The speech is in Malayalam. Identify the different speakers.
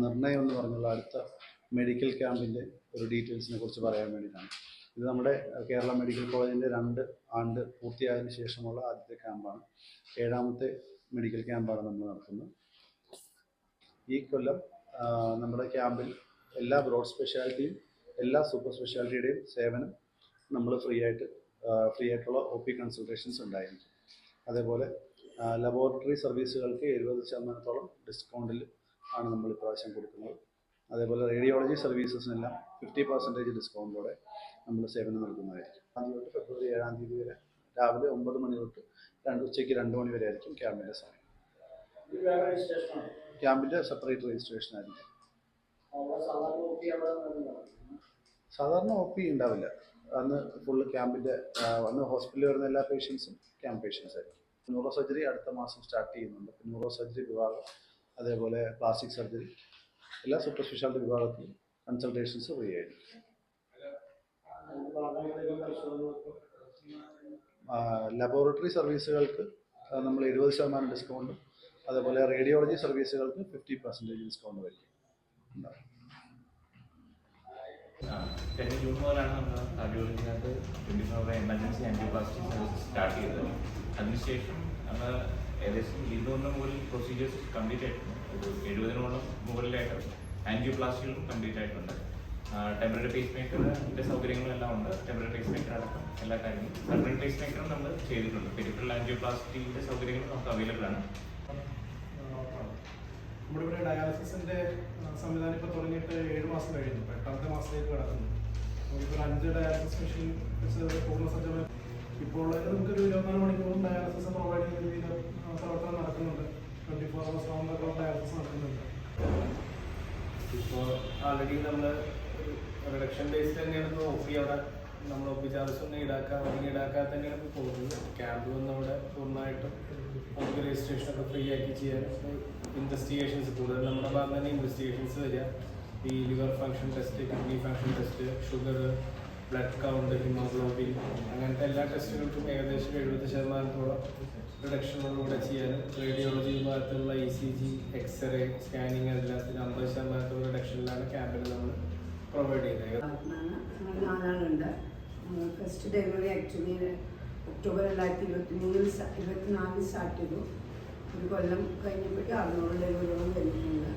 Speaker 1: നിർണയം എന്ന് പറഞ്ഞുള്ള അടുത്ത മെഡിക്കൽ ക്യാമ്പിൻ്റെ ഒരു ഡീറ്റെയിൽസിനെ കുറിച്ച് പറയാൻ വേണ്ടിയിട്ടാണ്. ഇത് നമ്മുടെ കേരള മെഡിക്കൽ കോളേജിൻ്റെ 2 ആണ്ട് പൂർത്തിയായതിനു ശേഷമുള്ള ആദ്യത്തെ ക്യാമ്പാണ്. 7ാമത്തെ മെഡിക്കൽ ക്യാമ്പാണ് നമ്മൾ നടത്തുന്നത്. ഈ കൊല്ലം നമ്മുടെ ക്യാമ്പിൽ എല്ലാ ബ്രോഡ് സ്പെഷ്യാലിറ്റിയും എല്ലാ സൂപ്പർ സ്പെഷ്യാലിറ്റിയുടെയും സേവനം നമ്മൾ ഫ്രീ ആയിട്ടുള്ള OP കൺസൾട്ടേഷൻസ് ഉണ്ടായിരിക്കും. അതേപോലെ ലബോറട്ടറി സർവീസുകൾക്ക് 70% ഡിസ്കൗണ്ടിൽ ആണ് നമ്മൾ ഇപ്രാവശ്യം കൊടുക്കുന്നത്. അതേപോലെ റേഡിയോളജി സർവീസസിനെല്ലാം 50% ഡിസ്കൗണ്ടിലൂടെ നമ്മൾ സേവനം നൽകുന്നതായിരിക്കും. ഫെബ്രുവരി 7 തീയതി വരെ രാവിലെ 9 മണി തൊട്ട് ഉച്ചയ്ക്ക് 2 മണി വരെ ആയിരിക്കും ക്യാമ്പിൻ്റെ സമയം. ക്യാമ്പിൻ്റെ സെപ്പറേറ്റ് രജിസ്ട്രേഷൻ ആയിരിക്കും. സാധാരണ OP ഉണ്ടാവില്ല. അന്ന് ഫുള്ള് ക്യാമ്പിൻ്റെ അന്ന് ഹോസ്പിറ്റലിൽ വരുന്ന എല്ലാ പേഷ്യൻസും ക്യാമ്പ് പേഷ്യൻസ് ആയിരിക്കും. ന്യൂറോ സർജറി അടുത്ത മാസം സ്റ്റാർട്ട് ചെയ്യുന്നുണ്ട്. ന്യൂറോ സർജറി വിഭാഗം, അതേപോലെ പ്ലാസ്റ്റിക് സർജറി, എല്ലാ സൂപ്പർ സ്പെഷ്യാലിറ്റി വിഭാഗത്തിലും കൺസൾട്ടേഷൻസ് ഫ്രീ ആയിരിക്കും. ലബോറട്ടറി സർവീസുകൾക്ക് നമ്മൾ 70% ഡിസ്കൗണ്ടും, അതേപോലെ റേഡിയോളജി സർവീസുകൾക്ക് 50% ഡിസ്കൗണ്ട് വരും.
Speaker 2: ജൂൺ മുതലാണ് നമ്മൾ കാർഡിയോളജിക്കകത്ത് 24 എമർജൻസി ആൻജിയോപ്ലാസ്റ്റി സർവീസ് സ്റ്റാർട്ട് ചെയ്തത്. അതിനുശേഷം നമ്മൾ ഏകദേശം 200 മുകളിൽ പ്രൊസീജിയേഴ്സ് കംപ്ലീറ്റ് ആയിട്ടുണ്ട്. ഒരു 70-നോളം മുകളിലായിട്ട് ആൻജിയോപ്ലാസ്റ്റികളും കംപ്ലീറ്റ് ആയിട്ടുണ്ട്. ടെമ്പററി പേസ് മേക്കറിൻ്റെ സൗകര്യങ്ങളെല്ലാം ഉണ്ട്. ടെമ്പററി പേസ് മേക്കർ അടക്കം എല്ലാ കാര്യങ്ങളും. പെർമനന്റ് പേസ് മേക്കറും നമ്മൾ ചെയ്തിട്ടുണ്ട്. പെരിഫറൽ ആൻജിയോപ്ലാസ്റ്റിയുടെ സൗകര്യങ്ങൾ നമുക്ക് അവൈലബിൾ ആണ്.
Speaker 3: നമ്മുടെ ഇവിടെ ഡയാലിസിസിൻ്റെ സംവിധാനം ഇപ്പോൾ തുടങ്ങിയിട്ട് 7 മാസം കഴിഞ്ഞു. 8ാമത്തെ മാസത്തേക്ക് കടക്കുന്നു. നമുക്കിപ്പോൾ 5 ഡയാലിസിസ് മെഷീൻ പൂർണ്ണ സജ്ജമായി ഇപ്പോൾ നമുക്കൊരു 24 മണിക്കൂറും ഡയാലിസിസ് പ്രൊവൈഡ് ചെയ്യുന്ന രീതിയിൽ പ്രവർത്തനം നടക്കുന്നുണ്ട്. 24 hours റൗണ്ടൊക്കെ ഡയാലിസിസ് നടക്കുന്നുണ്ട്.
Speaker 4: ഇപ്പോൾ ആൾറെഡി നമ്മൾ റിഡക്ഷൻ ബേസ്ഡ് തന്നെയാണ് OP അവിടെ നമ്മൾ OP ചാർജസ് ഒന്നും ഈടാക്കാതെ തന്നെയാണ് പോകുന്നത്. ക്യാമ്പ് നമ്മുടെ പൂർണ്ണമായിട്ടും നമുക്ക് രജിസ്ട്രേഷനൊക്കെ ഫ്രീ ആക്കി ചെയ്യാൻ ഇൻവെസ്റ്റിഗേഷൻസ് കൂടുതൽ നമ്മുടെ ഭാഗത്ത് തന്നെ ഇൻവെസ്റ്റിഗേഷൻസ് വരിക. ഈ liver function test, kidney function test, sugar, blood count, haemoglobin, അങ്ങനത്തെ എല്ലാ ടെസ്റ്റുകൾക്കും ഏകദേശം 70% റിഡക്ഷനോടുകൂടെ ചെയ്യാനും റേഡിയോളജി വിഭാഗത്തിലുള്ള ECG, എക്സ്റേ, സ്കാനിങ് എല്ലാത്തിനും 50% റിഡക്ഷനിലാണ് ക്യാമ്പിൽ നമ്മൾ പ്രൊവൈഡ് ചെയ്യുന്നത്.
Speaker 5: 4 first delivery actually October 2024 start ചെയ്തു. ഒരു കൊല്ലം കഴിഞ്ഞപ്പോഴേക്കും 600 ഡെലിവറികളും വരുന്നുണ്ട്.